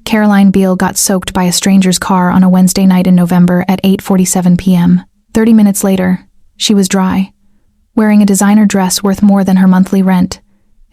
Caroline Beale got soaked by a stranger's car on a Wednesday night in November at 8:47 p.m. 30 minutes later, she was dry, wearing a designer dress worth more than her monthly rent,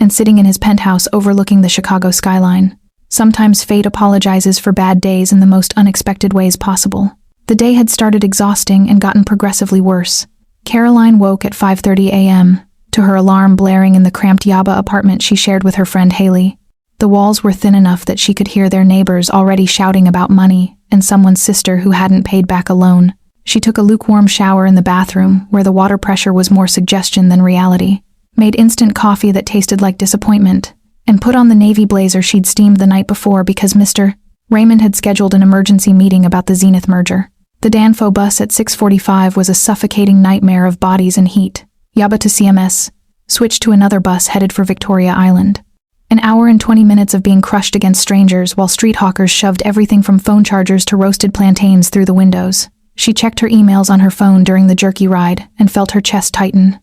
and sitting in his penthouse overlooking the Chicago skyline. Sometimes fate apologizes for bad days in the most unexpected ways possible. The day had started exhausting and gotten progressively worse. Caroline woke at 5:30 a.m., to her alarm blaring in the cramped Yaba apartment she shared with her friend Haley. The walls were thin enough that she could hear their neighbors already shouting about money and someone's sister who hadn't paid back a loan. She took a lukewarm shower in the bathroom, where the water pressure was more suggestion than reality, made instant coffee that tasted like disappointment, and put on the navy blazer she'd steamed the night before because Mr. Raymond had scheduled an emergency meeting about the Zenith merger. The Danfo bus at 6:45 was a suffocating nightmare of bodies and heat. Yaba to CMS, switched to another bus headed for Victoria Island. An hour and 20 minutes of being crushed against strangers while street hawkers shoved everything from phone chargers to roasted plantains through the windows. She checked her emails on her phone during the jerky ride and felt her chest tighten.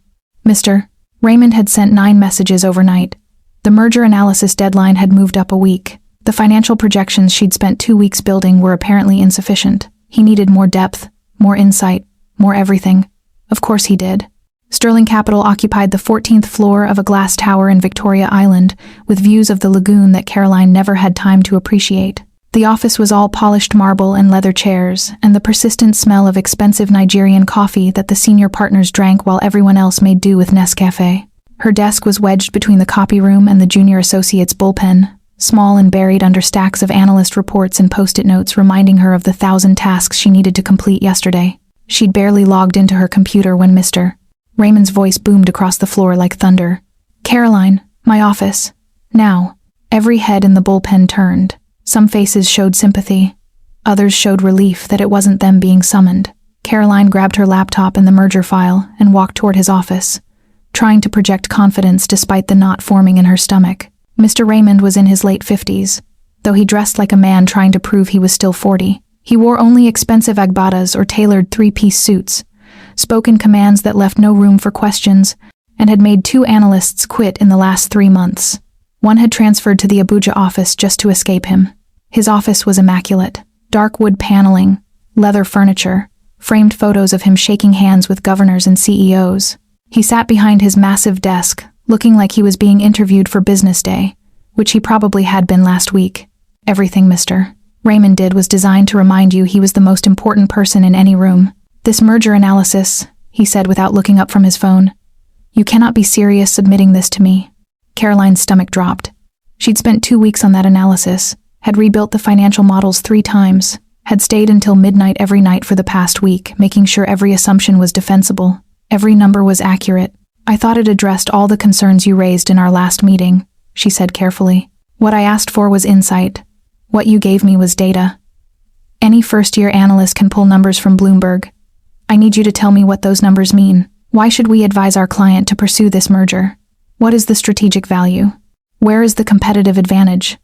Mr. Raymond had sent 9 messages overnight. The merger analysis deadline had moved up a week. The financial projections she'd spent 2 weeks building were apparently insufficient. He needed more depth, more insight, more everything. Of course he did. Sterling Capital occupied the 14th floor of a glass tower in Victoria Island, with views of the lagoon that Caroline never had time to appreciate. The office was all polished marble and leather chairs, and the persistent smell of expensive Nigerian coffee that the senior partners drank while everyone else made do with Nescafe. Her desk was wedged between the copy room and the junior associate's bullpen, small and buried under stacks of analyst reports and post-it notes reminding her of the 1,000 tasks she needed to complete yesterday. She'd barely logged into her computer when Mr. Raymond's voice boomed across the floor like thunder. "Caroline, my office. Now." Every head in the bullpen turned. Some faces showed sympathy. Others showed relief that it wasn't them being summoned. Caroline grabbed her laptop and the merger file and walked toward his office, trying to project confidence despite the knot forming in her stomach. Mr. Raymond was in his late 50s, though he dressed like a man trying to prove he was still 40. He wore only expensive agbadas or tailored 3-piece suits, spoke in commands that left no room for questions, and had made 2 analysts quit in the last 3 months. One had transferred to the Abuja office just to escape him. His office was immaculate. Dark wood paneling, leather furniture, framed photos of him shaking hands with governors and CEOs. He sat behind his massive desk, looking like he was being interviewed for business day, which he probably had been last week. Everything Mr. Raymond did was designed to remind you he was the most important person in any room. "This merger analysis," he said without looking up from his phone. "You cannot be serious submitting this to me." Caroline's stomach dropped. She'd spent 2 weeks on that analysis, had rebuilt the financial models 3 times, had stayed until midnight every night for the past week, making sure every assumption was defensible. Every number was accurate. "I thought it addressed all the concerns you raised in our last meeting," she said carefully. "What I asked for was insight. What you gave me was data. Any first-year analyst can pull numbers from Bloomberg. I need you to tell me what those numbers mean. Why should we advise our client to pursue this merger? What is the strategic value? Where is the competitive advantage?"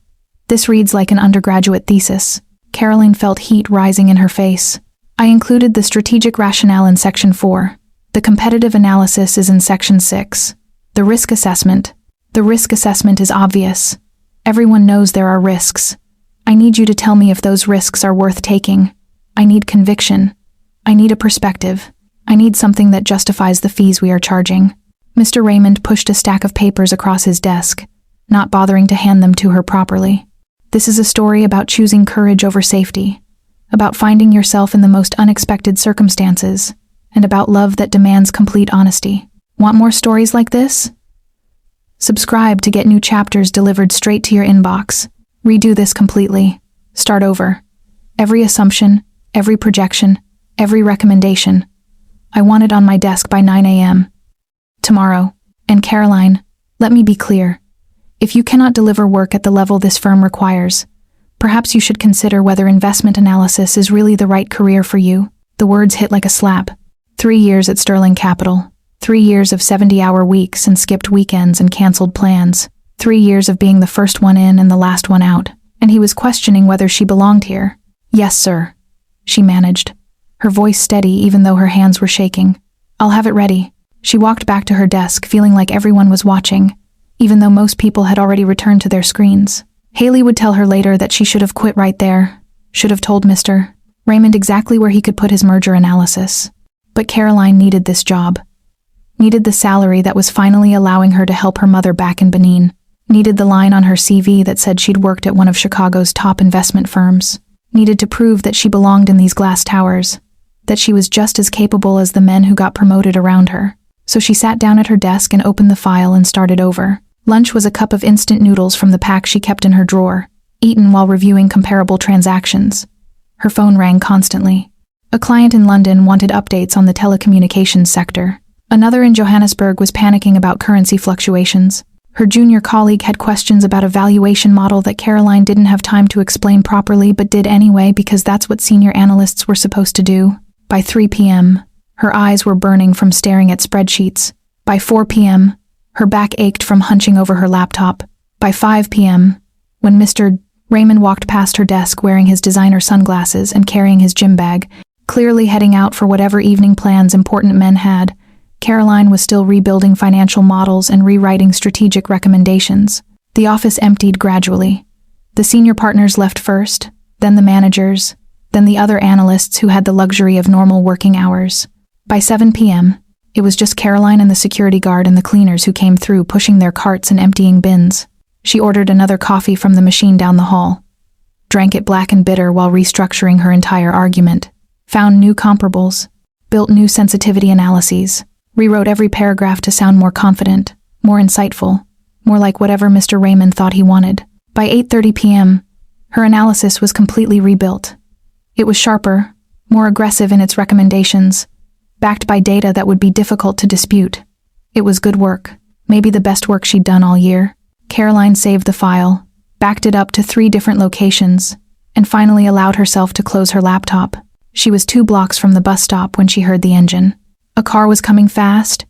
This reads like an undergraduate thesis. Caroline felt heat rising in her face. "I included the strategic rationale in Section 4. The competitive analysis is in Section 6. The risk assessment. The risk assessment is obvious. Everyone knows there are risks. I need you to tell me if those risks are worth taking. I need conviction. I need a perspective. I need something that justifies the fees we are charging." Mr. Raymond pushed a stack of papers across his desk, not bothering to hand them to her properly. "This is a story about choosing courage over safety, about finding yourself in the most unexpected circumstances, and about love that demands complete honesty. Want more stories like this? Subscribe to get new chapters delivered straight to your inbox. Redo this completely. Start over. Every assumption, every projection, every recommendation. I want it on my desk by 9 a.m. tomorrow. And Caroline, let me be clear. If you cannot deliver work at the level this firm requires, perhaps you should consider whether investment analysis is really the right career for you." The words hit like a slap. 3 years at Sterling Capital. 3 years of 70-hour weeks and skipped weekends and canceled plans. 3 years of being the first one in and the last one out. And he was questioning whether she belonged here. "Yes, sir," she managed, her voice steady even though her hands were shaking. "I'll have it ready." She walked back to her desk, feeling like everyone was watching, even though most people had already returned to their screens. Haley would tell her later that she should have quit right there, should have told Mr. Raymond exactly where he could put his merger analysis. But Caroline needed this job. Needed the salary that was finally allowing her to help her mother back in Benin. Needed the line on her CV that said she'd worked at one of Chicago's top investment firms. Needed to prove that she belonged in these glass towers, that she was just as capable as the men who got promoted around her. So she sat down at her desk and opened the file and started over. Lunch was a cup of instant noodles from the pack she kept in her drawer, eaten while reviewing comparable transactions. Her phone rang constantly. A client in London wanted updates on the telecommunications sector. Another in Johannesburg was panicking about currency fluctuations. Her junior colleague had questions about a valuation model that Caroline didn't have time to explain properly but did anyway because that's what senior analysts were supposed to do. By 3 p.m., her eyes were burning from staring at spreadsheets. By 4 p.m., her back ached from hunching over her laptop. By 5 p.m., when Mr. Raymond walked past her desk wearing his designer sunglasses and carrying his gym bag, clearly heading out for whatever evening plans important men had, Caroline was still rebuilding financial models and rewriting strategic recommendations. The office emptied gradually. The senior partners left first, then the managers, then the other analysts who had the luxury of normal working hours. By 7 p.m., it was just Caroline and the security guard and the cleaners who came through pushing their carts and emptying bins. She ordered another coffee from the machine down the hall, drank it black and bitter while restructuring her entire argument, found new comparables, built new sensitivity analyses, rewrote every paragraph to sound more confident, more insightful, more like whatever Mr. Raymond thought he wanted. By 8:30 p.m., her analysis was completely rebuilt. It was sharper, more aggressive in its recommendations, backed by data that would be difficult to dispute. It was good work, maybe the best work she'd done all year. Caroline saved the file, backed it up to 3 different locations, and finally allowed herself to close her laptop. She was 2 blocks from the bus stop when she heard the engine. A car was coming fast,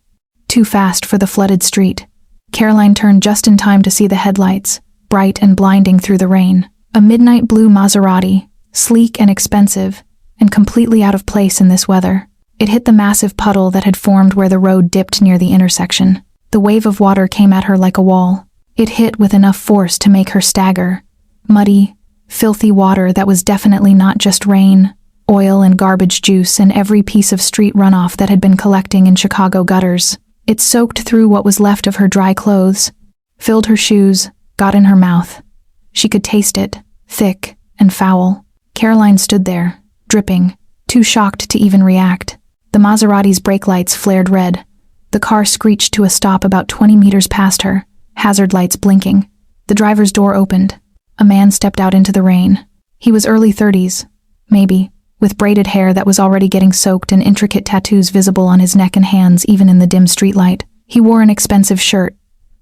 too fast for the flooded street. Caroline turned just in time to see the headlights, bright and blinding through the rain. A midnight blue Maserati, sleek and expensive, and completely out of place in this weather. It hit the massive puddle that had formed where the road dipped near the intersection. The wave of water came at her like a wall. It hit with enough force to make her stagger. Muddy, filthy water that was definitely not just rain, oil and garbage juice and every piece of street runoff that had been collecting in Chicago gutters. It soaked through what was left of her dry clothes, filled her shoes, got in her mouth. She could taste it, thick and foul. Caroline stood there, dripping, too shocked to even react. The Maserati's brake lights flared red. The car screeched to a stop about 20 meters past her, hazard lights blinking. The driver's door opened. A man stepped out into the rain. He was early 30s, maybe, with braided hair that was already getting soaked and intricate tattoos visible on his neck and hands even in the dim streetlight. He wore an expensive shirt,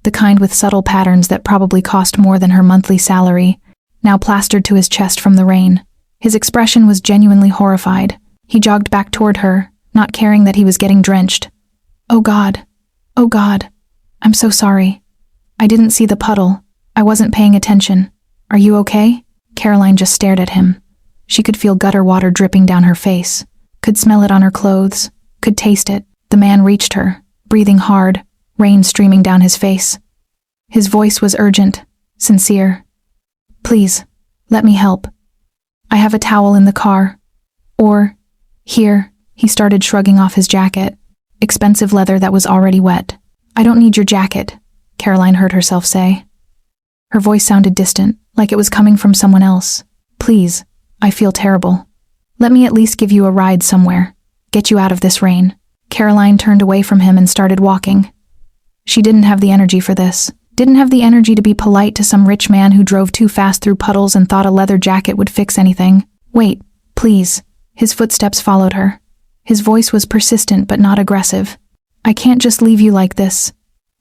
the kind with subtle patterns that probably cost more than her monthly salary, now plastered to his chest from the rain. His expression was genuinely horrified. He jogged back toward her, not caring that he was getting drenched. Oh God, I'm so sorry. I didn't see the puddle. I wasn't paying attention. Are you okay? Caroline just stared at him. She could feel gutter water dripping down her face, could smell it on her clothes, could taste it. The man reached her, breathing hard, rain streaming down his face. His voice was urgent, sincere. Please, let me help. I have a towel in the car. Or, here, he started shrugging off his jacket, expensive leather that was already wet. I don't need your jacket, Caroline heard herself say. Her voice sounded distant, like it was coming from someone else. Please, I feel terrible. Let me at least give you a ride somewhere. Get you out of this rain. Caroline turned away from him and started walking. She didn't have the energy for this. Didn't have the energy to be polite to some rich man who drove too fast through puddles and thought a leather jacket would fix anything. Wait, please. His footsteps followed her. His voice was persistent but not aggressive. I can't just leave you like this.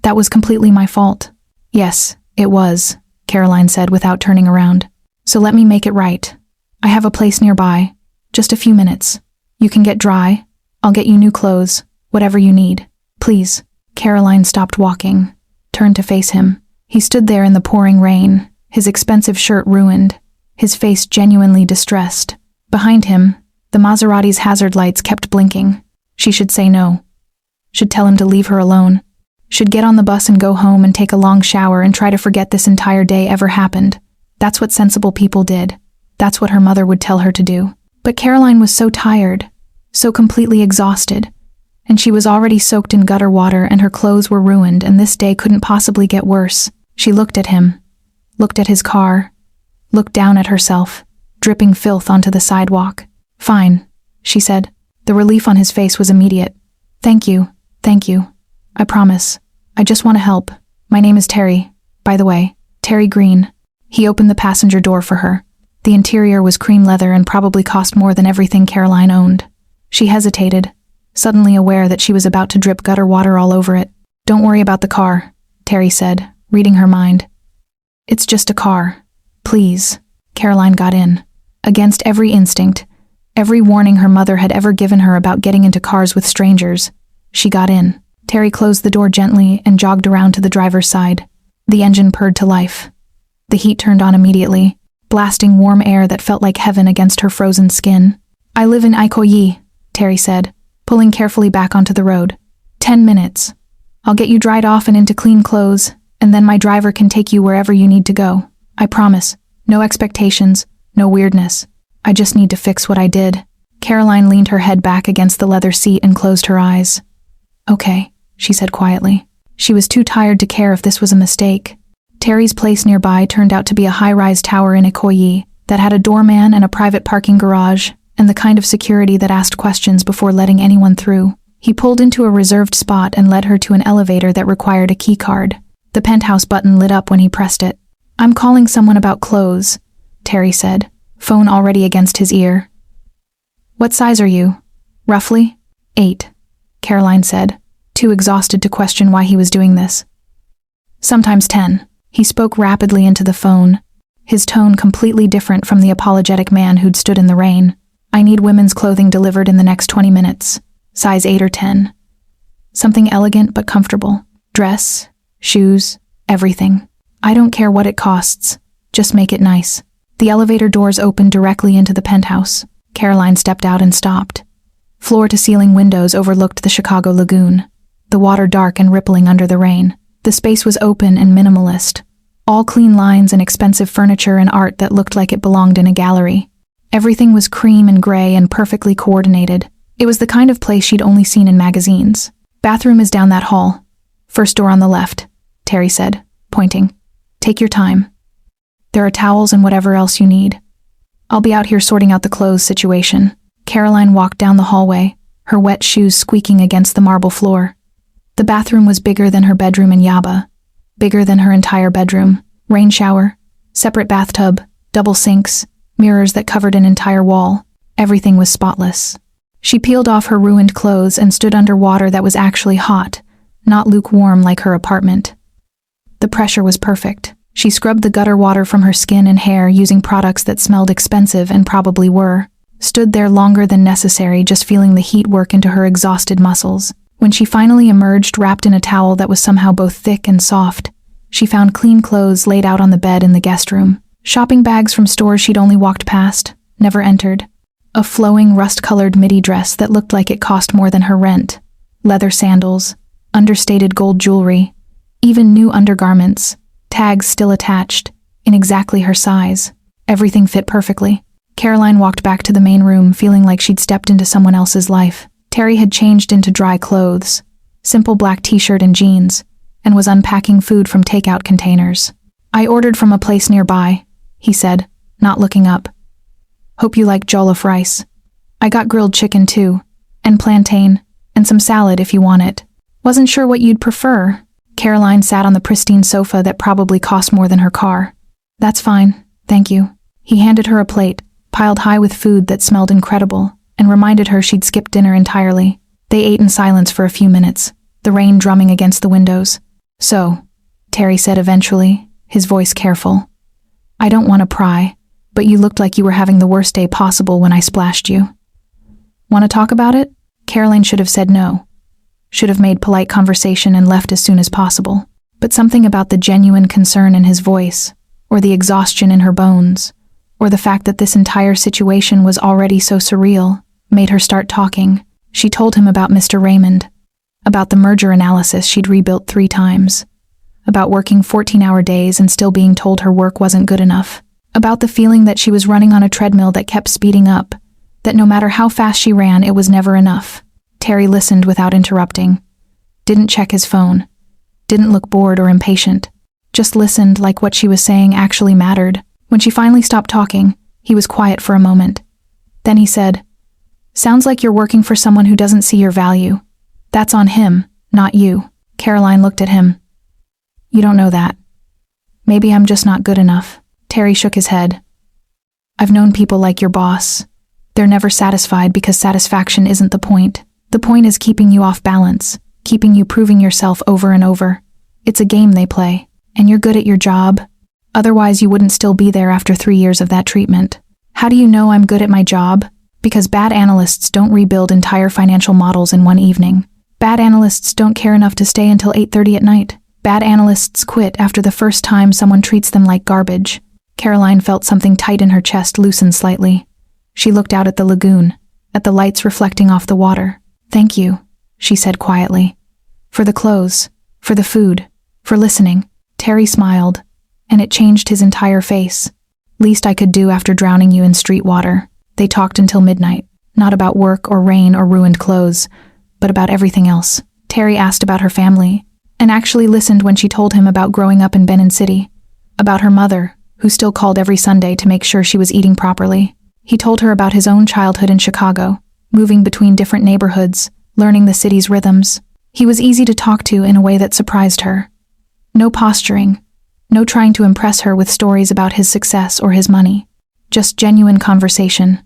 That was completely my fault. Yes, it was, Caroline said without turning around. So let me make it right. I have a place nearby. Just a few minutes. You can get dry. I'll get you new clothes, whatever you need. Please. Caroline stopped walking, turned to face him. He stood there in the pouring rain, his expensive shirt ruined, his face genuinely distressed. Behind him, the Maserati's hazard lights kept blinking. She should say no. Should tell him to leave her alone. Should get on the bus and go home and take a long shower and try to forget this entire day ever happened. That's what sensible people did. That's what her mother would tell her to do. But Caroline was so tired, so completely exhausted, and she was already soaked in gutter water and her clothes were ruined, and this day couldn't possibly get worse. She looked at him, looked at his car, looked down at herself, dripping filth onto the sidewalk. "Fine," she said. The relief on his face was immediate. Thank you. I promise. I just want to help. My name is Terry, by the way, Terry Green." He opened the passenger door for her. The interior was cream leather and probably cost more than everything Caroline owned. She hesitated, suddenly aware that she was about to drip gutter water all over it. "Don't worry about the car," Terry said, reading her mind. "It's just a car. Please." Caroline got in. Against every instinct, every warning her mother had ever given her about getting into cars with strangers, she got in. Terry closed the door gently and jogged around to the driver's side. The engine purred to life. The heat turned on immediately, blasting warm air that felt like heaven against her frozen skin. "I live in Ikoyi," Terry said, pulling carefully back onto the road. 10 minutes. I'll get you dried off and into clean clothes, and then my driver can take you wherever you need to go. I promise. No expectations, no weirdness. I just need to fix what I did." Caroline leaned her head back against the leather seat and closed her eyes. "Okay," she said quietly. She was too tired to care if this was a mistake. Terry's place nearby turned out to be a high-rise tower in Ikoyi that had a doorman and a private parking garage, and the kind of security that asked questions before letting anyone through. He pulled into a reserved spot and led her to an elevator that required a key card. The penthouse button lit up when he pressed it. "I'm calling someone about clothes," Terry said, phone already against his ear. "What size are you?" "Roughly?" 8, Caroline said, too exhausted to question why he was doing this. "Sometimes 10. He spoke rapidly into the phone, his tone completely different from the apologetic man who'd stood in the rain. "I need women's clothing delivered in the next 20 minutes. Size 8 or 10. Something elegant but comfortable. Dress, shoes, everything. I don't care what it costs. Just make it nice." The elevator doors opened directly into the penthouse. Caroline stepped out and stopped. Floor-to-ceiling windows overlooked the Chicago lagoon, the water dark and rippling under the rain. The space was open and minimalist, all clean lines and expensive furniture and art that looked like it belonged in a gallery. Everything was cream and gray and perfectly coordinated. It was the kind of place she'd only seen in magazines. "Bathroom is down that hall. First door on the left," Terry said, pointing. "Take your time. There are towels and whatever else you need. I'll be out here sorting out the clothes situation." Caroline walked down the hallway, her wet shoes squeaking against the marble floor. The bathroom was bigger than her bedroom in Yaba, bigger than her entire bedroom. Rain shower, separate bathtub, double sinks, mirrors that covered an entire wall. Everything was spotless. She peeled off her ruined clothes and stood under water that was actually hot, not lukewarm like her apartment. The pressure was perfect. She scrubbed the gutter water from her skin and hair using products that smelled expensive and probably were. Stood there longer than necessary, just feeling the heat work into her exhausted muscles. When she finally emerged wrapped in a towel that was somehow both thick and soft, she found clean clothes laid out on the bed in the guest room. Shopping bags from stores she'd only walked past, never entered. A flowing, rust-colored midi dress that looked like it cost more than her rent. Leather sandals, understated gold jewelry, even new undergarments, tags still attached, in exactly her size. Everything fit perfectly. Caroline walked back to the main room, feeling like she'd stepped into someone else's life. Terry had changed into dry clothes, simple black t-shirt and jeans, and was unpacking food from takeout containers. "I ordered from a place nearby," he said, not looking up. "Hope you like jollof rice. I got grilled chicken too, and plantain, and some salad if you want it. Wasn't sure what you'd prefer." Caroline sat on the pristine sofa that probably cost more than her car. "That's fine, thank you." He handed her a plate, piled high with food that smelled incredible, and reminded her she'd skipped dinner entirely. They ate in silence for a few minutes, the rain drumming against the windows. "So," Terry said eventually, his voice careful. "I don't want to pry, but you looked like you were having the worst day possible when I splashed you. Want to talk about it?" Caroline should have said no. Should have made polite conversation and left as soon as possible. But something about the genuine concern in his voice, or the exhaustion in her bones, or the fact that this entire situation was already so surreal, made her start talking. She told him about Mr. Raymond, about the merger analysis she'd rebuilt 3 times, about working 14-hour days and still being told her work wasn't good enough. About the feeling that she was running on a treadmill that kept speeding up, that no matter how fast she ran, it was never enough. Terry listened without interrupting. Didn't check his phone. Didn't look bored or impatient. Just listened like what she was saying actually mattered. When she finally stopped talking, he was quiet for a moment. Then he said, "Sounds like you're working for someone who doesn't see your value. That's on him, not you." Caroline looked at him. "You don't know that. Maybe I'm just not good enough." Terry shook his head. "I've known people like your boss. They're never satisfied because satisfaction isn't the point. The point is keeping you off balance, keeping you proving yourself over and over. It's a game they play, and you're good at your job. Otherwise you wouldn't still be there after 3 years of that treatment." "How do you know I'm good at my job?" "Because bad analysts don't rebuild entire financial models in one evening. Bad analysts don't care enough to stay until 8:30 at night. Bad analysts quit after the first time someone treats them like garbage." Caroline felt something tight in her chest loosen slightly. She looked out at the lagoon, at the lights reflecting off the water. "Thank you," she said quietly. "For the clothes, for the food, for listening." Terry smiled, and it changed his entire face. "Least I could do after drowning you in street water." They talked until midnight, not about work or rain or ruined clothes, but about everything else. Terry asked about her family, and actually listened when she told him about growing up in Benin City, about her mother, who still called every Sunday to make sure she was eating properly. He told her about his own childhood in Chicago, moving between different neighborhoods, learning the city's rhythms. He was easy to talk to in a way that surprised her. No posturing, no trying to impress her with stories about his success or his money. Just genuine conversation,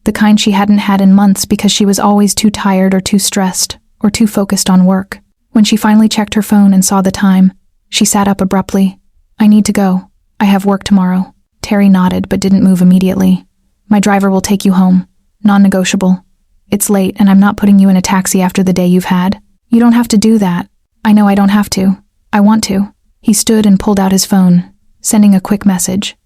the kind she hadn't had in months because she was always too tired or too stressed or too focused on work. When she finally checked her phone and saw the time, she sat up abruptly. "I need to go. I have work tomorrow." Terry nodded but didn't move immediately. "My driver will take you home. Non-negotiable. It's late and I'm not putting you in a taxi after the day you've had." "You don't have to do that." "I know I don't have to. I want to." He stood and pulled out his phone, sending a quick message.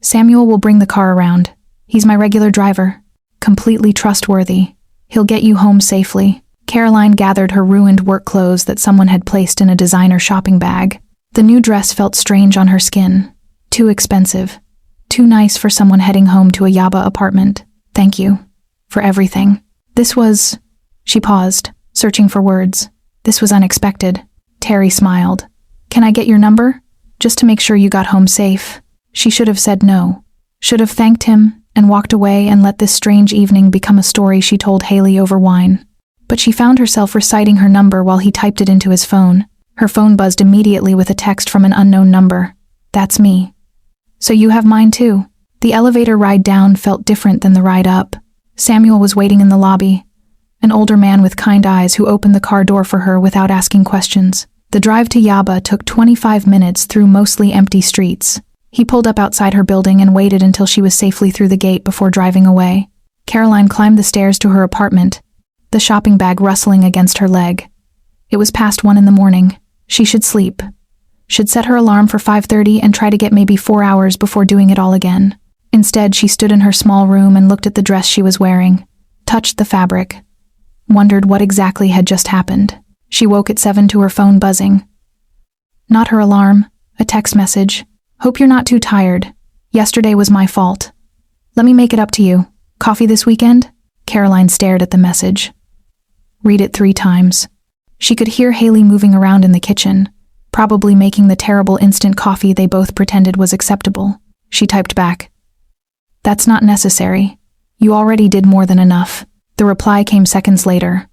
"Samuel will bring the car around. He's my regular driver. Completely trustworthy. He'll get you home safely." Caroline gathered her ruined work clothes that someone had placed in a designer shopping bag. The new dress felt strange on her skin. Too expensive. Too nice for someone heading home to a Yaba apartment. "Thank you. For everything." This was... She paused, searching for words. This was unexpected. Terry smiled. "Can I get your number? Just to make sure you got home safe." She should have said no. Should have thanked him and walked away and let this strange evening become a story she told Haley over wine. But she found herself reciting her number while he typed it into his phone. Her phone buzzed immediately with a text from an unknown number. "That's me." "So you have mine too." The elevator ride down felt different than the ride up. Samuel was waiting in the lobby, an older man with kind eyes who opened the car door for her without asking questions. The drive to Yaba took 25 minutes through mostly empty streets. He pulled up outside her building and waited until she was safely through the gate before driving away. Caroline climbed the stairs to her apartment, the shopping bag rustling against her leg. It was past 1 in the morning. She should sleep. Should set her alarm for 5:30 and try to get maybe 4 hours before doing it all again. Instead, she stood in her small room and looked at the dress she was wearing, touched the fabric, wondered what exactly had just happened. She woke at 7 to her phone buzzing. Not her alarm, a text message. "Hope you're not too tired. Yesterday was my fault. Let me make it up to you. Coffee this weekend?" Caroline stared at the message. Read it 3 times. She could hear Haley moving around in the kitchen, probably making the terrible instant coffee they both pretended was acceptable. She typed back, "That's not necessary. You already did more than enough." The reply came seconds later.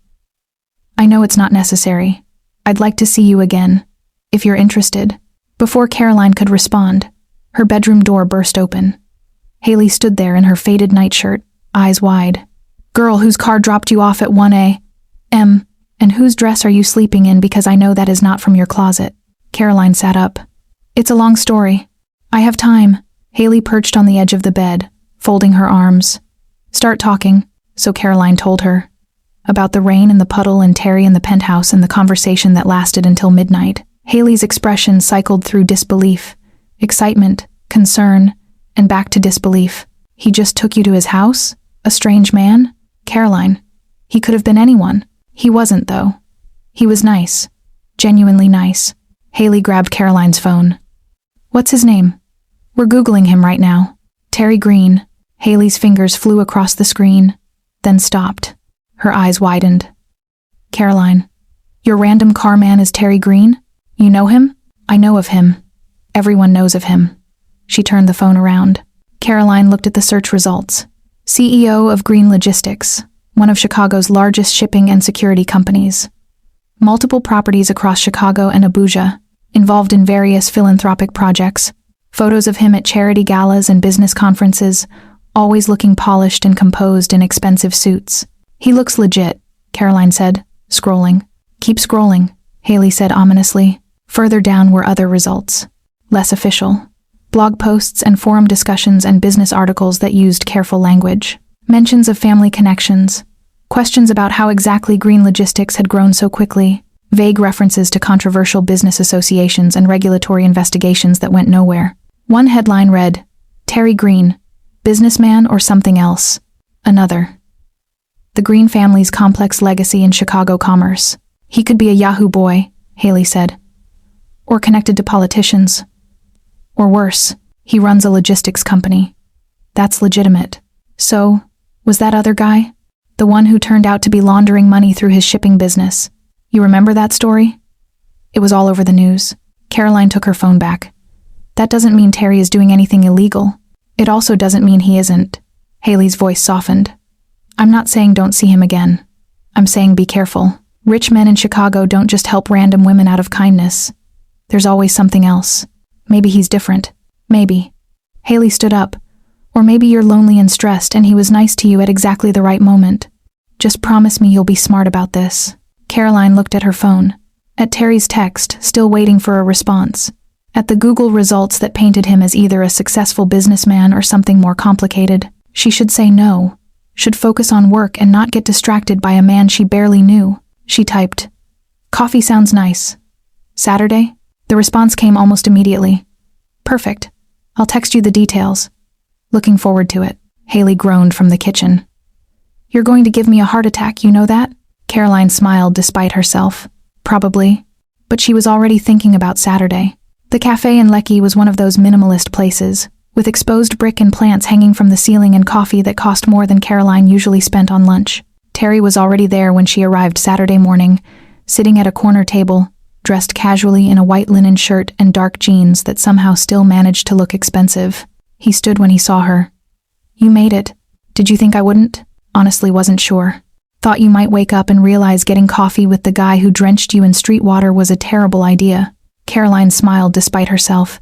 "I know it's not necessary. I'd like to see you again, if you're interested." Before Caroline could respond, her bedroom door burst open. Haley stood there in her faded nightshirt, eyes wide. "Girl whose car dropped you off at 1 a.m. And whose dress are you sleeping in, because I know that is not from your closet?" Caroline sat up. "It's a long story. I have time." Haley perched on the edge of the bed, folding her arms. "Start talking," so Caroline told her. About the rain and the puddle and Terry in the penthouse and the conversation that lasted until midnight. Haley's expression cycled through disbelief, excitement, concern, and back to disbelief. "He just took you to his house? A strange man?" "Caroline, he could have been anyone. He wasn't, though. He was nice. Genuinely nice." Haley grabbed Caroline's phone. "What's his name? We're Googling him right now." Terry Green. Haley's fingers flew across the screen, then stopped. Her eyes widened. Caroline, your random car man is Terry Green? You know him? I know of him. Everyone knows of him. She turned the phone around. Caroline looked at the search results. CEO of Green Logistics, one of Chicago's largest shipping and security companies. Multiple properties across Chicago and Abuja, involved in various philanthropic projects. Photos of him at charity galas and business conferences, always looking polished and composed in expensive suits. He looks legit, Caroline said, scrolling. Keep scrolling, Haley said ominously. Further down were other results. Less official. Blog posts and forum discussions and business articles that used careful language. Mentions of family connections. Questions about how exactly Green Logistics had grown so quickly. Vague references to controversial business associations and regulatory investigations that went nowhere. One headline read, Terry Green, businessman or something else. Another. The Green family's complex legacy in Chicago commerce. He could be a Yahoo boy, Haley said. Or connected to politicians. Or worse, he runs a logistics company. That's legitimate. So, was that other guy? The one who turned out to be laundering money through his shipping business. You remember that story? It was all over the news. Caroline took her phone back. That doesn't mean Terry is doing anything illegal. It also doesn't mean he isn't. Haley's voice softened. I'm not saying don't see him again. I'm saying be careful. Rich men in Chicago don't just help random women out of kindness. There's always something else. Maybe he's different. Maybe. Haley stood up. Or maybe you're lonely and stressed and he was nice to you at exactly the right moment. Just promise me you'll be smart about this. Caroline looked at her phone. At Terry's text, still waiting for a response. At the Google results that painted him as either a successful businessman or something more complicated. She should say no. Should focus on work and not get distracted by a man she barely knew. She typed, Coffee sounds nice. Saturday? The response came almost immediately. Perfect. I'll text you the details. Looking forward to it. Haley groaned from the kitchen. You're going to give me a heart attack, you know that? Caroline smiled despite herself. Probably. But she was already thinking about Saturday. The cafe in Lekki was one of those minimalist places, with exposed brick and plants hanging from the ceiling and coffee that cost more than Caroline usually spent on lunch. Terry was already there when she arrived Saturday morning, sitting at a corner table, dressed casually in a white linen shirt and dark jeans that somehow still managed to look expensive. He stood when he saw her. You made it. Did you think I wouldn't? Honestly, wasn't sure. Thought you might wake up and realize getting coffee with the guy who drenched you in street water was a terrible idea. Caroline smiled despite herself.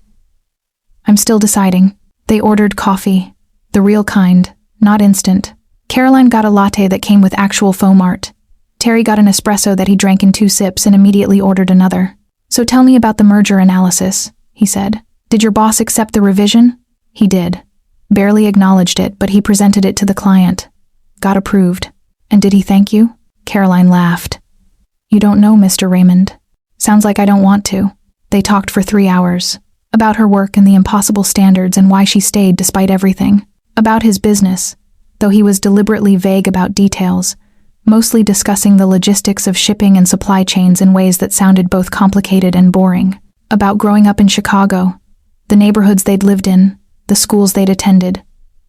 I'm still deciding. They ordered coffee. The real kind, not instant. Caroline got a latte that came with actual foam art. Terry got an espresso that he drank in 2 sips and immediately ordered another. So tell me about the merger analysis, he said. Did your boss accept the revision? He did. Barely acknowledged it, but he presented it to the client. Got approved. And did he thank you? Caroline laughed. You don't know, Mr. Raymond. Sounds like I don't want to. They talked for 3 hours. About her work and the impossible standards and why she stayed despite everything. About his business, though he was deliberately vague about details, mostly discussing the logistics of shipping and supply chains in ways that sounded both complicated and boring. About growing up in Chicago, the neighborhoods they'd lived in, the schools they'd attended.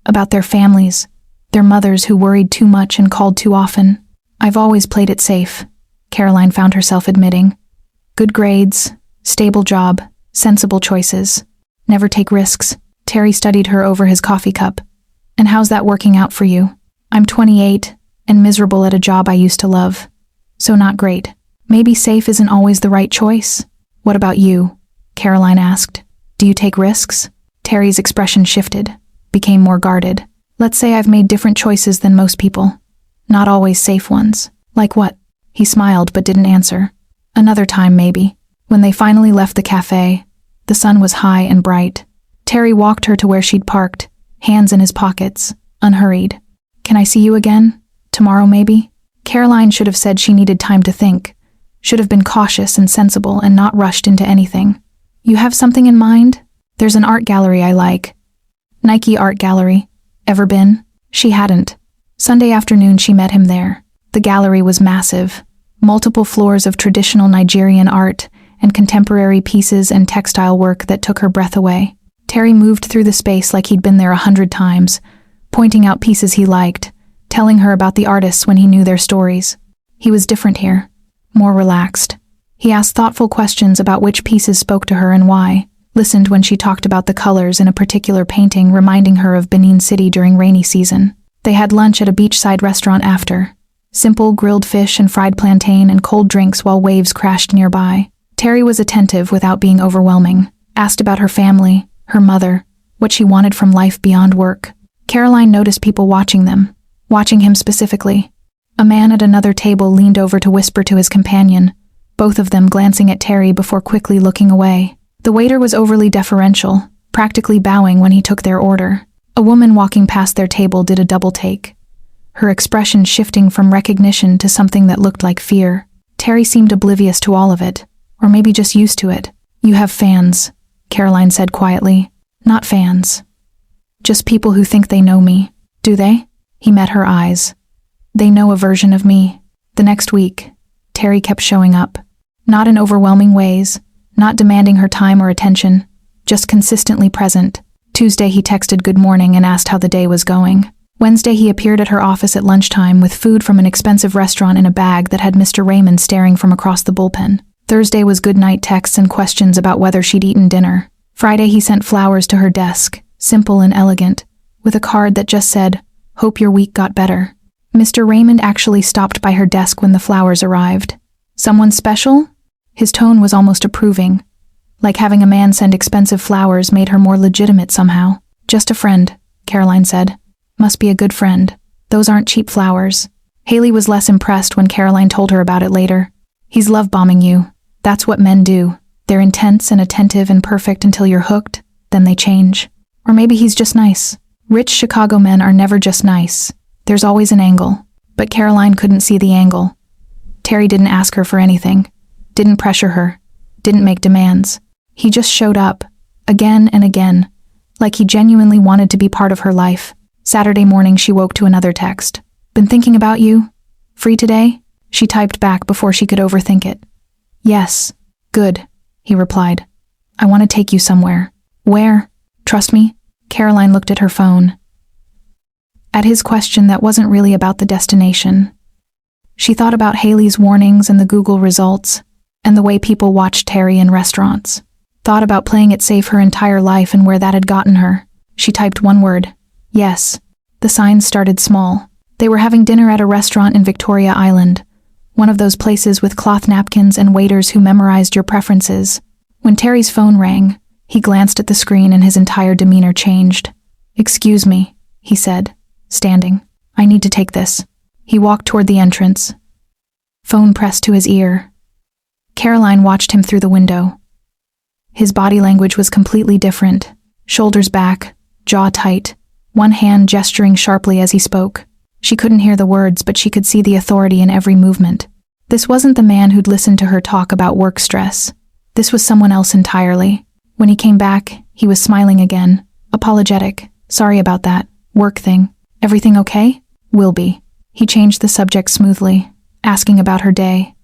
About their families, their mothers who worried too much and called too often. I've always played it safe, Caroline found herself admitting. Good grades, stable job, sensible choices. Never take risks. Terry studied her over his coffee cup. And how's that working out for you? I'm 28 and miserable at a job I used to love. So not great. Maybe safe isn't always the right choice. What about you? Caroline asked. Do you take risks? Terry's expression shifted, became more guarded. Let's say I've made different choices than most people. Not always safe ones. Like what? He smiled but didn't answer. Another time, maybe. When they finally left the cafe, the sun was high and bright. Terry walked her to where she'd parked, hands in his pockets, unhurried. Can I see you again? Tomorrow, maybe? Caroline should have said she needed time to think. Should have been cautious and sensible and not rushed into anything. You have something in mind? There's an art gallery I like. Nike Art Gallery. Ever been? She hadn't. Sunday afternoon she met him there. The gallery was massive. Multiple floors of traditional Nigerian art and contemporary pieces and textile work that took her breath away. Terry moved through the space like he'd been there 100 times, pointing out pieces he liked, telling her about the artists when he knew their stories. He was different here, more relaxed. He asked thoughtful questions about which pieces spoke to her and why, listened when she talked about the colors in a particular painting reminding her of Benin City during rainy season. They had lunch at a beachside restaurant after. Simple grilled fish and fried plantain and cold drinks while waves crashed nearby. Terry was attentive without being overwhelming, asked about her family, her mother, what she wanted from life beyond work. Caroline noticed people watching them, watching him specifically. A man at another table leaned over to whisper to his companion, both of them glancing at Terry before quickly looking away. The waiter was overly deferential, practically bowing when he took their order. A woman walking past their table did a double take, her expression shifting from recognition to something that looked like fear. Terry seemed oblivious to all of it, or maybe just used to it. "You have fans," Caroline said quietly. "Not fans. Just people who think they know me." "Do they?" He met her eyes. "They know a version of me." The next week, Terry kept showing up. Not in overwhelming ways, not demanding her time or attention, just consistently present. Tuesday he texted good morning and asked how the day was going. Wednesday he appeared at her office at lunchtime with food from an expensive restaurant in a bag that had Mr. Raymond staring from across the bullpen. Thursday was good night texts and questions about whether she'd eaten dinner. Friday he sent flowers to her desk, simple and elegant, with a card that just said, "Hope your week got better." Mr. Raymond actually stopped by her desk when the flowers arrived. "Someone special?" His tone was almost approving, like having a man send expensive flowers made her more legitimate somehow. "Just a friend," Caroline said. "Must be a good friend. Those aren't cheap flowers." Haley was less impressed when Caroline told her about it later. "He's love-bombing you. That's what men do. They're intense and attentive and perfect until you're hooked, then they change. Or maybe he's just nice. Rich Chicago men are never just nice. There's always an angle." But Caroline couldn't see the angle. Terry didn't ask her for anything, didn't pressure her, didn't make demands. He just showed up, again and again, like he genuinely wanted to be part of her life. Saturday morning she woke to another text. "Been thinking about you? Free today?" She typed back before she could overthink it. "Yes." "Good," he replied. "I want to take you somewhere." "Where? Trust me?" Caroline looked at her phone. At his question that wasn't really about the destination. She thought about Haley's warnings and the Google results, and the way people watched Terry in restaurants. Thought about playing it safe her entire life and where that had gotten her. She typed one word. "Yes." The signs started small. They were having dinner at a restaurant in Victoria Island, one of those places with cloth napkins and waiters who memorized your preferences. When Terry's phone rang, he glanced at the screen and his entire demeanor changed. "Excuse me," he said, standing. "I need to take this." He walked toward the entrance. Phone pressed to his ear. Caroline watched him through the window. His body language was completely different. Shoulders back, jaw tight, one hand gesturing sharply as he spoke. She couldn't hear the words, but she could see the authority in every movement. This wasn't the man who'd listened to her talk about work stress. This was someone else entirely. When he came back, he was smiling again, apologetic. "Sorry about that work thing. Everything okay?" "Will be." He changed the subject smoothly, asking about her day.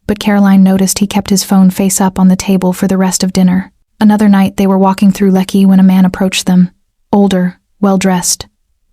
But Caroline noticed he kept his phone face up on the table for the rest of dinner. Another night they were walking through Lekki when a man approached them. Older, well-dressed.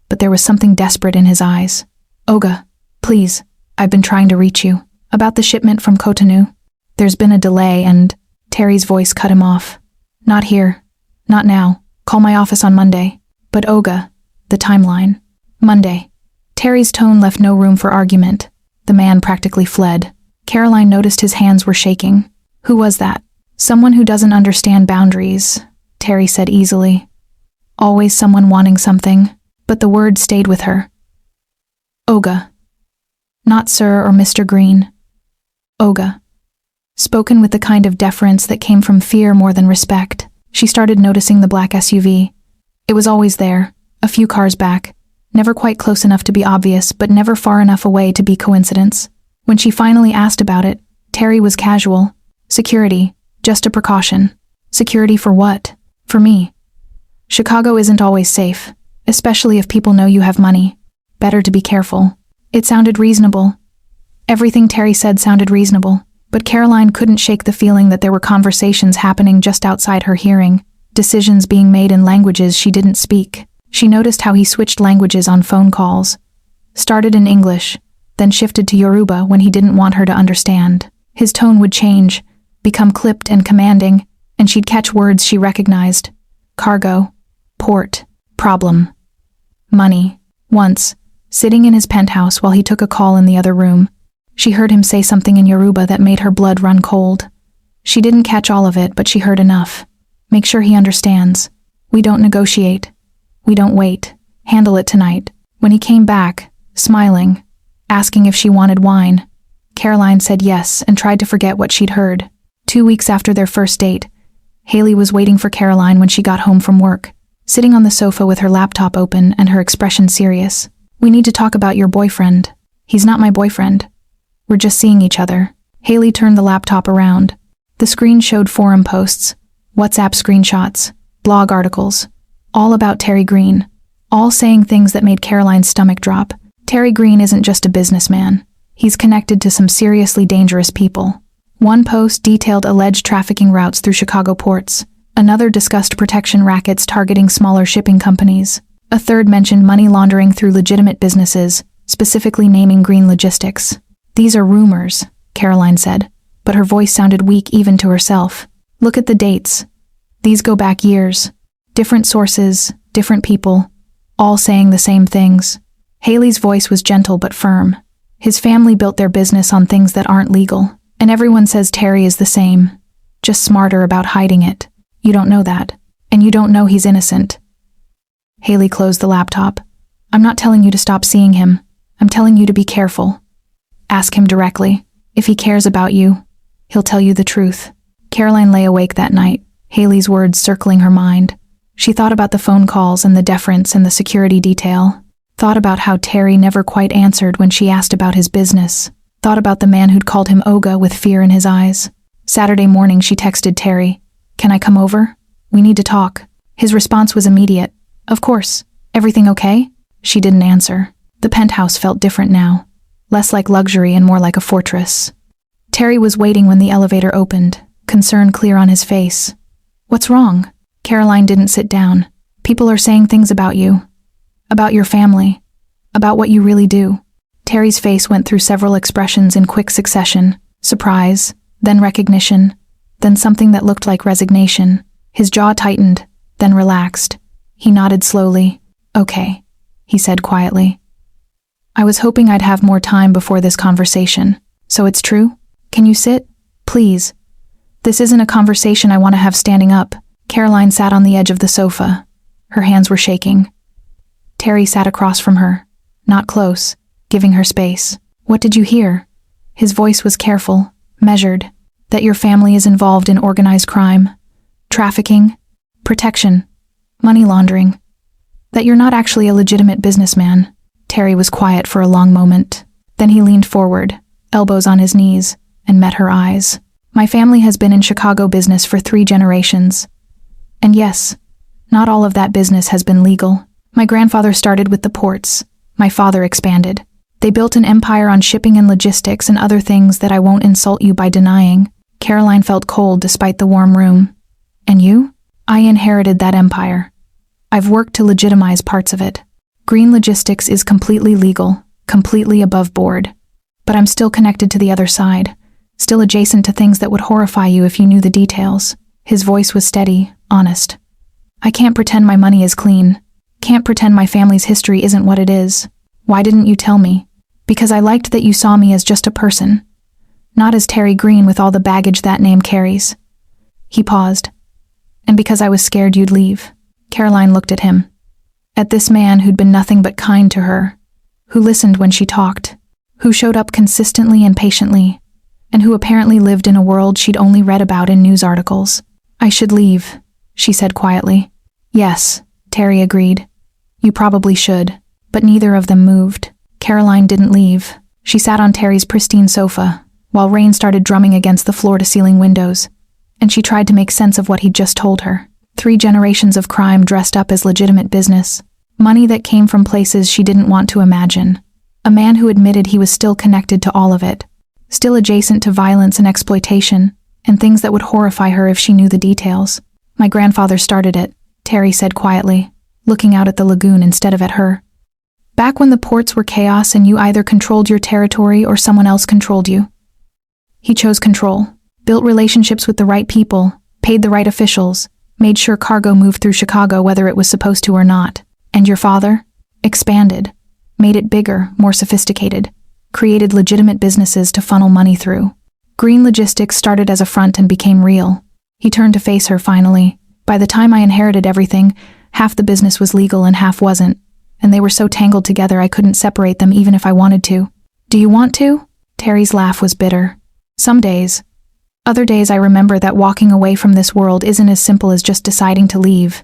But there was something desperate in his eyes. "Olga, please, I've been trying to reach you. About the shipment from Cotonou. There's been a delay and..." Terry's voice cut him off. "Not here. Not now. Call my office on Monday." "But Olga, the timeline." "Monday." Terry's tone left no room for argument. The man practically fled. Caroline noticed his hands were shaking. "Who was that?" "Someone who doesn't understand boundaries," Terry said easily. "Always someone wanting something." But the word stayed with her. "Olga." Not Sir or Mr. Green. Olga. Spoken with the kind of deference that came from fear more than respect. She started noticing the black SUV. It was always there, a few cars back. Never quite close enough to be obvious, but never far enough away to be coincidence. When she finally asked about it, Terry was casual. "Security. Just a precaution." "Security for what?" "For me. Chicago isn't always safe, especially if people know you have money. Better to be careful." It sounded reasonable. Everything Terry said sounded reasonable, but Caroline couldn't shake the feeling that there were conversations happening just outside her hearing, decisions being made in languages she didn't speak. She noticed how he switched languages on phone calls. Started in English, then shifted to Yoruba when he didn't want her to understand. His tone would change, become clipped and commanding, and she'd catch words she recognized. Cargo, port, problem, money. Once, sitting in his penthouse while he took a call in the other room, she heard him say something in Yoruba that made her blood run cold. She didn't catch all of it, but she heard enough. Make sure he understands. We don't negotiate. We don't wait. Handle it tonight. When he came back, smiling, asking if she wanted wine, Caroline said yes and tried to forget what she'd heard. 2 weeks after their first date, Haley was waiting for Caroline when she got home from work, sitting on the sofa with her laptop open and her expression serious. We need to talk about your boyfriend. He's not my boyfriend. We're just seeing each other. Haley turned the laptop around. The screen showed forum posts, WhatsApp screenshots, blog articles, all about Terry Green, all saying things that made Caroline's stomach drop. Terry Green isn't just a businessman. He's connected to some seriously dangerous people. One post detailed alleged trafficking routes through Chicago ports. Another discussed protection rackets targeting smaller shipping companies. A third mentioned money laundering through legitimate businesses, specifically naming Green Logistics. These are rumors, Caroline said, but her voice sounded weak even to herself. Look at the dates. These go back years. Different sources, different people, all saying the same things. Haley's voice was gentle but firm. His family built their business on things that aren't legal, and everyone says Terry is the same, just smarter about hiding it. You don't know that, and you don't know he's innocent. Haley closed the laptop. I'm not telling you to stop seeing him. I'm telling you to be careful. Ask him directly. If he cares about you, he'll tell you the truth. Caroline lay awake that night, Haley's words circling her mind. She thought about the phone calls and the deference and the security detail. Thought about how Terry never quite answered when she asked about his business. Thought about the man who'd called him Oga with fear in his eyes. Saturday morning she texted Terry, "Can I come over? We need to talk." His response was immediate. "Of course. Everything okay?" She didn't answer. The penthouse felt different now. Less like luxury and more like a fortress. Terry was waiting when the elevator opened, concern clear on his face. "What's wrong?" Caroline didn't sit down. "People are saying things about you. About your family. About what you really do." Terry's face went through several expressions in quick succession. Surprise, then recognition, then something that looked like resignation. His jaw tightened, then relaxed. He nodded slowly. "Okay," he said quietly. "I was hoping I'd have more time before this conversation. So it's true? Can you sit? Please. This isn't a conversation I want to have standing up." Caroline sat on the edge of the sofa. Her hands were shaking. Terry sat across from her, not close, giving her space. "What did you hear?" His voice was careful, measured. "That your family is involved in organized crime, trafficking, protection, money laundering. That you're not actually a legitimate businessman." Terry was quiet for a long moment. Then he leaned forward, elbows on his knees, and met her eyes. "My family has been in Chicago business for 3 generations. And yes, not all of that business has been legal. My grandfather started with the ports. My father expanded. They built an empire on shipping and logistics and other things that I won't insult you by denying." Caroline felt cold despite the warm room. "And you?" "I inherited that empire. I've worked to legitimize parts of it. Green Logistics is completely legal, completely above board. But I'm still connected to the other side, still adjacent to things that would horrify you if you knew the details." His voice was steady, honest. "I can't pretend my money is clean. Can't pretend my family's history isn't what it is. Why didn't you tell me? Because I liked that you saw me as just a person. Not as Terry Green with all the baggage that name carries." He paused. "And because I was scared you'd leave." Caroline looked at him. At this man who'd been nothing but kind to her, who listened when she talked, who showed up consistently and patiently, and who apparently lived in a world she'd only read about in news articles. "I should leave," she said quietly. "Yes," Terry agreed. "You probably should." But neither of them moved. Caroline didn't leave. She sat on Terry's pristine sofa, while rain started drumming against the floor-to-ceiling windows, and she tried to make sense of what he'd just told her. 3 generations of crime dressed up as legitimate business. Money that came from places she didn't want to imagine. A man who admitted he was still connected to all of it. Still adjacent to violence and exploitation, and things that would horrify her if she knew the details. My grandfather started it, Terry said quietly, looking out at the lagoon instead of at her. Back when the ports were chaos and you either controlled your territory or someone else controlled you. He chose control, built relationships with the right people, paid the right officials, made sure cargo moved through Chicago whether it was supposed to or not. And your father? Expanded, made it bigger, more sophisticated, created legitimate businesses to funnel money through. Green Logistics started as a front and became real. He turned to face her finally. By the time I inherited everything, half the business was legal and half wasn't, and they were so tangled together I couldn't separate them even if I wanted to. Do you want to? Terry's laugh was bitter. Some days. Other days I remember that walking away from this world isn't as simple as just deciding to leave.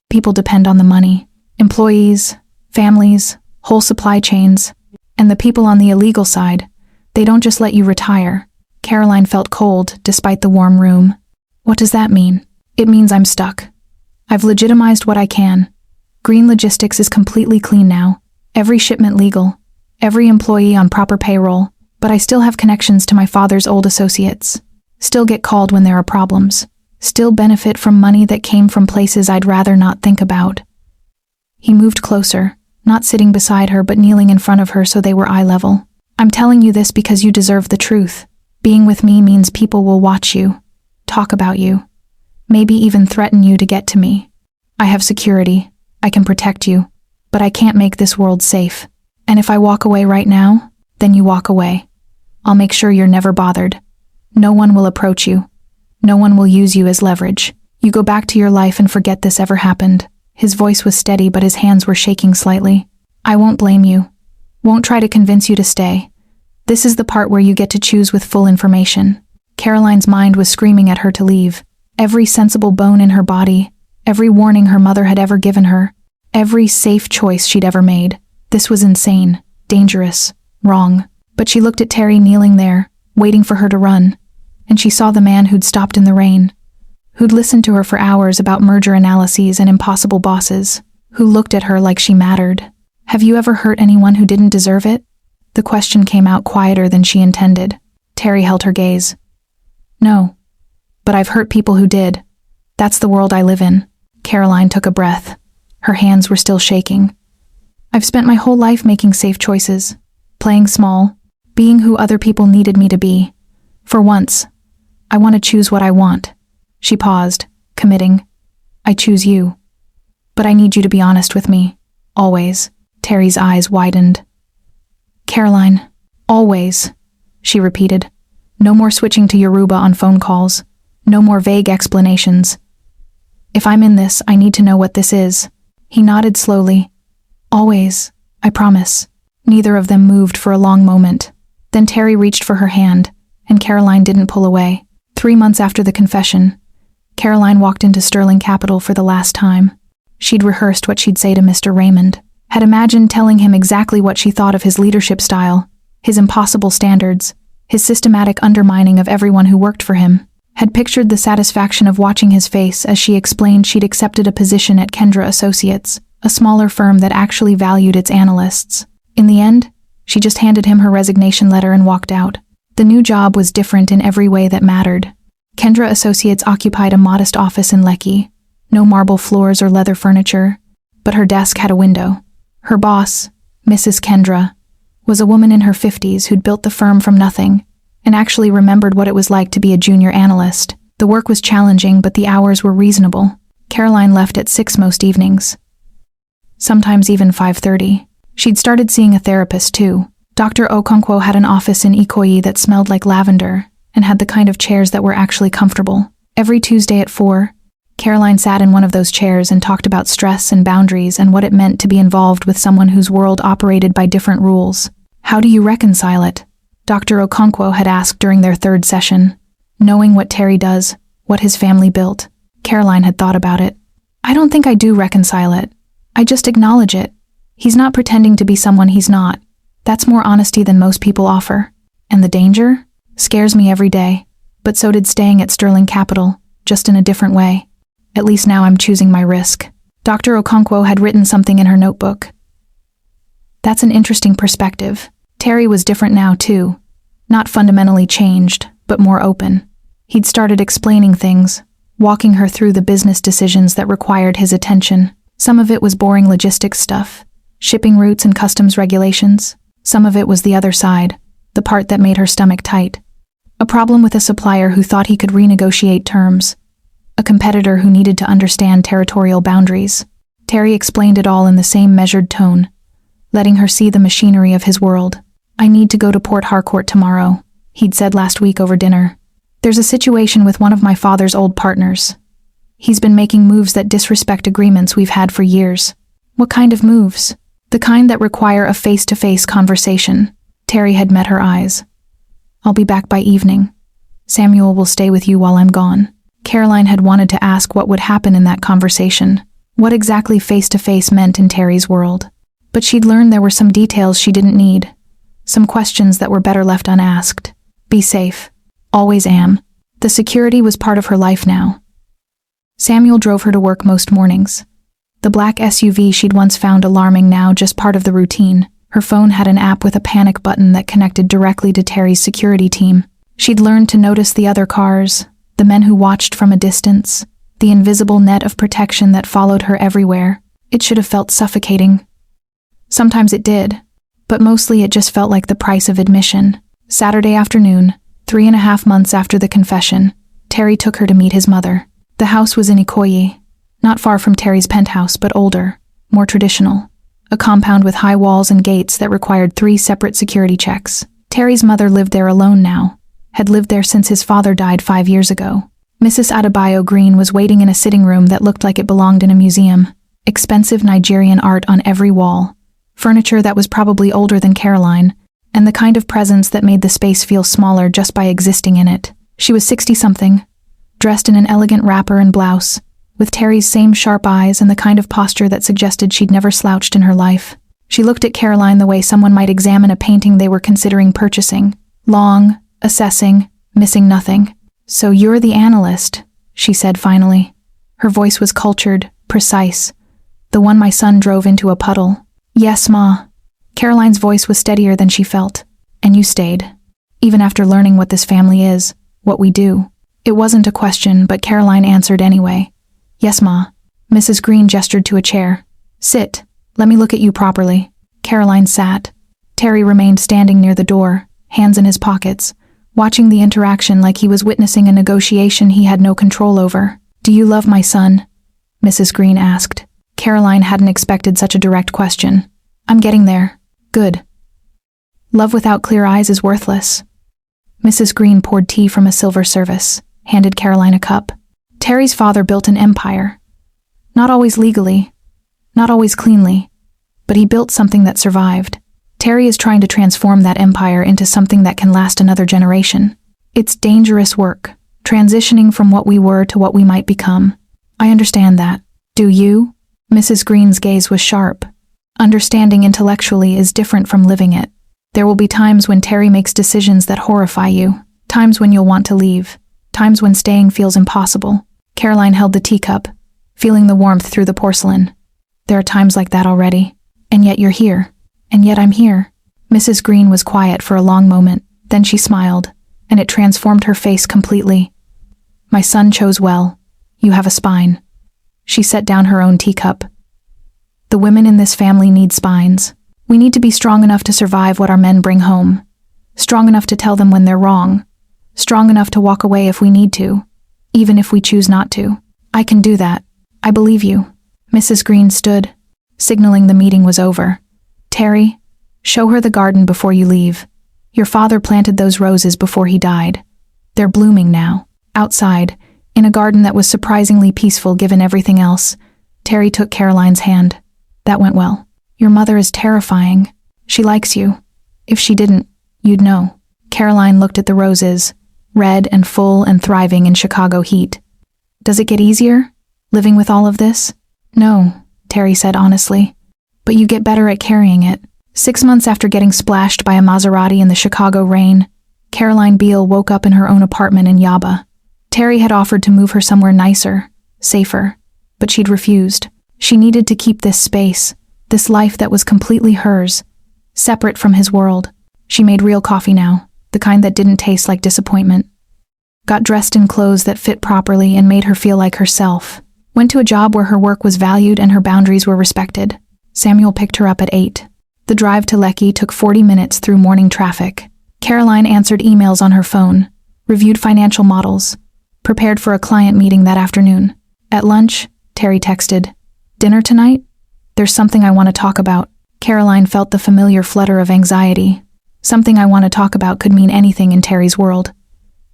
People depend on the money. Employees, families, whole supply chains, and the people on the illegal side. They don't just let you retire. Caroline felt cold, despite the warm room. What does that mean? It means I'm stuck. I've legitimized what I can. Green Logistics is completely clean now. Every shipment legal. Every employee on proper payroll. But I still have connections to my father's old associates. Still get called when there are problems. Still benefit from money that came from places I'd rather not think about. He moved closer, not sitting beside her but kneeling in front of her so they were eye level. I'm telling you this because you deserve the truth. Being with me means people will watch you, talk about you, maybe even threaten you to get to me. I have security. I can protect you, but I can't make this world safe. And if I walk away right now, then you walk away. I'll make sure you're never bothered. No one will approach you. No one will use you as leverage. You go back to your life and forget this ever happened. His voice was steady, but his hands were shaking slightly. I won't blame you. Won't try to convince you to stay. This is the part where you get to choose with full information. Caroline's mind was screaming at her to leave. Every sensible bone in her body, every warning her mother had ever given her, every safe choice she'd ever made. This was insane, dangerous, wrong. But she looked at Terry kneeling there, waiting for her to run, and she saw the man who'd stopped in the rain, who'd listened to her for hours about merger analyses and impossible bosses, who looked at her like she mattered. Have you ever hurt anyone who didn't deserve it? The question came out quieter than she intended. Terry held her gaze. No, but I've hurt people who did. That's the world I live in. Caroline took a breath. Her hands were still shaking. I've spent my whole life making safe choices, playing small, being who other people needed me to be. For once, I want to choose what I want. She paused, committing. I choose you. But I need you to be honest with me. Always. Terry's eyes widened. Caroline, always, she repeated. No more switching to Yoruba on phone calls. No more vague explanations. If I'm in this, I need to know what this is. He nodded slowly. Always, I promise. Neither of them moved for a long moment. Then Terry reached for her hand, and Caroline didn't pull away. 3 months after the confession, Caroline walked into Sterling Capital for the last time. She'd rehearsed what she'd say to Mr. Raymond, had imagined telling him exactly what she thought of his leadership style, his impossible standards, his systematic undermining of everyone who worked for him, had pictured the satisfaction of watching his face as she explained she'd accepted a position at Kendra Associates, a smaller firm that actually valued its analysts. In the end, she just handed him her resignation letter and walked out. The new job was different in every way that mattered. Kendra Associates occupied a modest office in Lekki, no marble floors or leather furniture, but her desk had a window. Her boss, Mrs. Kendra, was a woman in her 50s who'd built the firm from nothing and actually remembered what it was like to be a junior analyst. The work was challenging, but the hours were reasonable. Caroline left at 6 most evenings, sometimes even 5:30. She'd started seeing a therapist, too. Dr. Okonkwo had an office in Ikoyi that smelled like lavender and had the kind of chairs that were actually comfortable. Every Tuesday at 4, Caroline sat in one of those chairs and talked about stress and boundaries and what it meant to be involved with someone whose world operated by different rules. How do you reconcile it? Dr. Okonkwo had asked during their 3rd session. Knowing what Terry does, what his family built, Caroline had thought about it. I don't think I do reconcile it. I just acknowledge it. He's not pretending to be someone he's not. That's more honesty than most people offer. And the danger? Scares me every day. But so did staying at Sterling Capital, just in a different way. At least now I'm choosing my risk. Dr. Okonkwo had written something in her notebook. That's an interesting perspective. Terry was different now, too. Not fundamentally changed, but more open. He'd started explaining things, walking her through the business decisions that required his attention. Some of it was boring logistics stuff, shipping routes and customs regulations. Some of it was the other side, the part that made her stomach tight. A problem with a supplier who thought he could renegotiate terms. A competitor who needed to understand territorial boundaries. Terry explained it all in the same measured tone, letting her see the machinery of his world. "I need to go to Port Harcourt tomorrow," he'd said last week over dinner. "There's a situation with one of my father's old partners. He's been making moves that disrespect agreements we've had for years." "What kind of moves?" "The kind that require a face-to-face conversation." Terry had met her eyes. "I'll be back by evening. Samuel will stay with you while I'm gone." Caroline had wanted to ask what would happen in that conversation, what exactly face-to-face meant in Terry's world. But she'd learned there were some details she didn't need, some questions that were better left unasked. Be safe. Always am. The security was part of her life now. Samuel drove her to work most mornings. The black SUV she'd once found alarming now just part of the routine. Her phone had an app with a panic button that connected directly to Terry's security team. She'd learned to notice the other cars, the men who watched from a distance, the invisible net of protection that followed her everywhere. It should have felt suffocating. Sometimes it did, but mostly it just felt like the price of admission. Saturday afternoon, 3.5 months after the confession, Terry took her to meet his mother. The house was in Ikoyi, not far from Terry's penthouse, but older, more traditional. A compound with high walls and gates that required 3 separate security checks. Terry's mother lived there alone now, had lived there since his father died 5 years ago. Mrs. Adebayo Green was waiting in a sitting room that looked like it belonged in a museum. Expensive Nigerian art on every wall. Furniture that was probably older than Caroline, and the kind of presence that made the space feel smaller just by existing in it. She was 60-something, dressed in an elegant wrapper and blouse, with Terry's same sharp eyes and the kind of posture that suggested she'd never slouched in her life. She looked at Caroline the way someone might examine a painting they were considering purchasing. Long, assessing, missing nothing. "So you're the analyst," she said finally. Her voice was cultured, precise. "The one my son drove into a puddle." "Yes, Ma." Caroline's voice was steadier than she felt. "And you stayed. Even after learning what this family is, what we do." It wasn't a question, but Caroline answered anyway. "Yes, Ma." Mrs. Green gestured to a chair. "Sit. Let me look at you properly." Caroline sat. Terry remained standing near the door, hands in his pockets, watching the interaction like he was witnessing a negotiation he had no control over. "Do you love my son?" Mrs. Green asked. Caroline hadn't expected such a direct question. "I'm getting there." "Good." "Love without clear eyes is worthless." Mrs. Green poured tea from a silver service, handed Caroline a cup. Terry's father built an empire. Not always legally, not always cleanly, but he built something that survived. Terry is trying to transform that empire into something that can last another generation. It's dangerous work, transitioning from what we were to what we might become. "I understand that. Do you?" Mrs. Green's gaze was sharp. Understanding intellectually is different from living it. There will be times when Terry makes decisions that horrify you, times when you'll want to leave, times when staying feels impossible. Caroline held the teacup, feeling the warmth through the porcelain. "There are times like that already. And yet you're here. And yet I'm here." Mrs. Green was quiet for a long moment, then she smiled, and it transformed her face completely. "My son chose well. You have a spine." She set down her own teacup. "The women in this family need spines. We need to be strong enough to survive what our men bring home. Strong enough to tell them when they're wrong. Strong enough to walk away if we need to, even if we choose not to. I can do that. I believe you." Mrs. Green stood, signaling the meeting was over. "Terry, show her the garden before you leave. Your father planted those roses before he died. They're blooming now." Outside, in a garden that was surprisingly peaceful given everything else, Terry took Caroline's hand. "That went well. Your mother is terrifying. She likes you. If she didn't, you'd know." Caroline looked at the roses, red and full and thriving in Chicago heat. "Does it get easier, living with all of this?" "No," Terry said honestly. "But you get better at carrying it." 6 months after getting splashed by a Maserati in the Chicago rain, Caroline Beale woke up in her own apartment in Yaba. Terry had offered to move her somewhere nicer, safer, but she'd refused. She needed to keep this space, this life that was completely hers, separate from his world. She made real coffee now, the kind that didn't taste like disappointment. got dressed in clothes that fit properly and made her feel like herself, went to a job where her work was valued and her boundaries were respected. Samuel picked her up at 8. The drive to Lekki took 40 minutes through morning traffic. Caroline answered emails on her phone, reviewed financial models, prepared for a client meeting that afternoon. At lunch, Terry texted, "Dinner tonight? There's something I want to talk about." Caroline felt the familiar flutter of anxiety. Something I want to talk about could mean anything in Terry's world.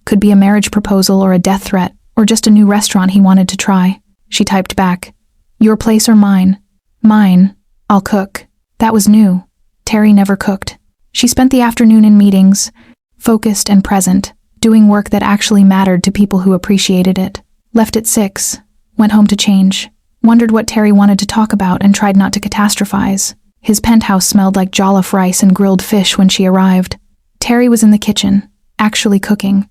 Could be a marriage proposal or a death threat, or just a new restaurant he wanted to try. She typed back, "Your place or mine?" "Mine. I'll cook." That was new. Terry never cooked. She spent the afternoon in meetings, focused and present, doing work that actually mattered to people who appreciated it. Left at 6, went home to change, wondered what Terry wanted to talk about and tried not to catastrophize. His penthouse smelled like jollof rice and grilled fish when she arrived. Terry was in the kitchen, actually cooking,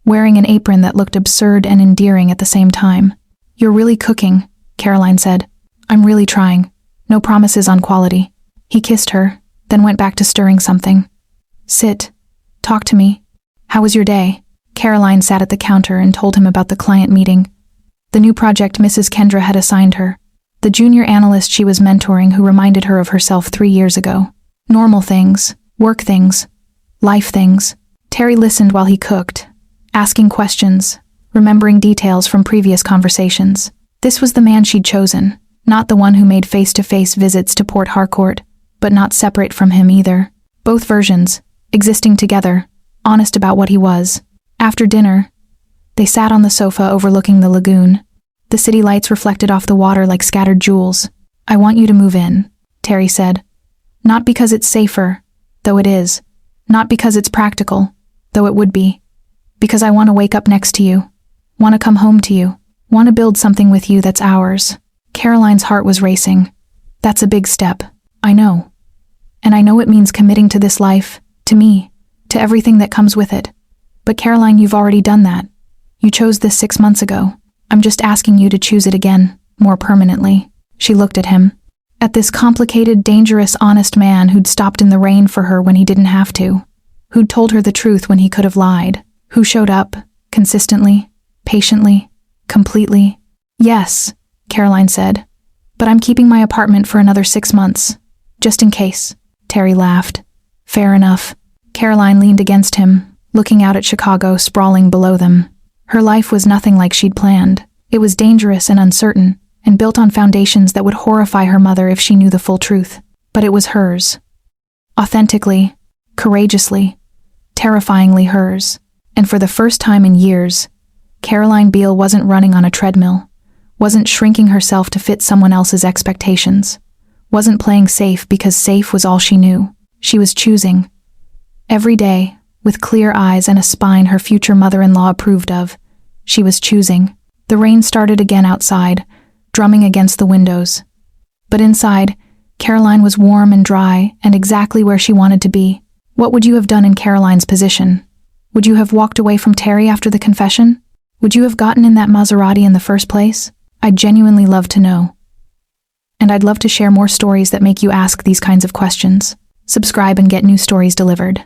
wearing an apron that looked absurd and endearing at the same time. "You're really cooking," Caroline said. "I'm really trying. No promises on quality." He kissed her, then went back to stirring something. "Sit. Talk to me. How was your day?" Caroline sat at the counter and told him about the client meeting. The new project Mrs. Kendra had assigned her. The junior analyst she was mentoring who reminded her of herself 3 years ago. Normal things, work things, life things. Terry listened while he cooked, asking questions, remembering details from previous conversations. This was the man she'd chosen, not the one who made face-to-face visits to Port Harcourt, but not separate from him either. Both versions, existing together, honest about what he was. After dinner, they sat on the sofa overlooking the lagoon. The city lights reflected off the water like scattered jewels. "I want you to move in," Terry said. "Not because it's safer, though it is. Not because it's practical, though it would be. Because I want to wake up next to you. Want to come home to you. Want to build something with you that's ours." Caroline's heart was racing. "That's a big step. I know. And I know it means committing to this life, to me, to everything that comes with it. But Caroline, you've already done that. You chose this 6 months ago. I'm just asking you to choose it again, more permanently." She looked at him. At this complicated, dangerous, honest man who'd stopped in the rain for her when he didn't have to. Who'd told her the truth when he could have lied. Who showed up, consistently, patiently, completely. "Yes," Caroline said. "But I'm keeping my apartment for another 6 months. Just in case." Terry laughed. "Fair enough." Caroline leaned against him, looking out at Chicago sprawling below them. Her life was nothing like she'd planned. It was dangerous and uncertain, and built on foundations that would horrify her mother if she knew the full truth. But it was hers. Authentically, courageously, terrifyingly hers. And for the first time in years, Caroline Beale wasn't running on a treadmill, wasn't shrinking herself to fit someone else's expectations, wasn't playing safe because safe was all she knew. She was choosing. Every day, with clear eyes and a spine her future mother-in-law approved of, she was choosing. The rain started again outside, drumming against the windows. But inside, Caroline was warm and dry and exactly where she wanted to be. What would you have done in Caroline's position? Would you have walked away from Terry after the confession? Would you have gotten in that Maserati in the first place? I'd genuinely love to know. And I'd love to share more stories that make you ask these kinds of questions. Subscribe and get new stories delivered.